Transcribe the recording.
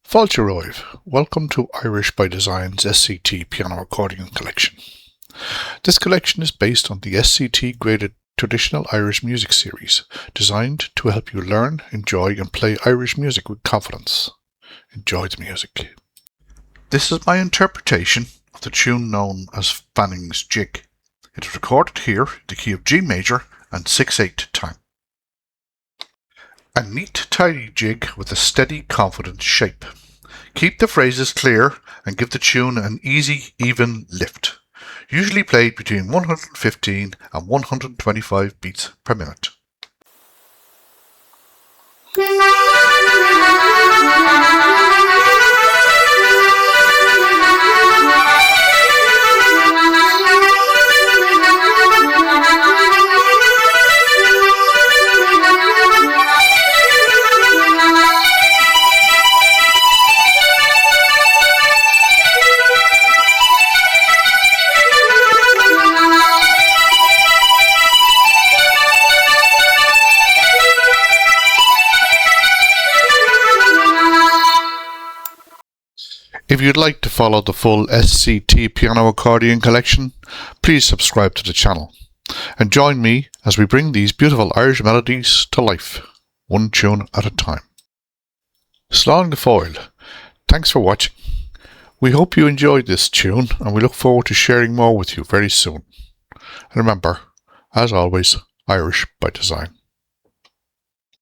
Fáilte welcome to Irish by Design's SCT piano accordion collection. This collection is based on the SCT graded traditional Irish music series, designed to help you learn, enjoy and play Irish music with confidence. Enjoy the music. This is my interpretation of the tune known as Fanning's Jig. It is recorded here in the key of G major and 6/8 time. A neat, tidy jig with a steady, confident shape. Keep the phrases clear and give the tune an easy, even lift. Usually played between 115 and 125 beats per minute. If you'd like to follow the full SCT piano accordion collection, please subscribe to the channel and join me as we bring these beautiful Irish melodies to life, one tune at a time. Slán go fóill, thanks for watching. We hope you enjoyed this tune and we look forward to sharing more with you very soon. And remember, as always, Irish by design.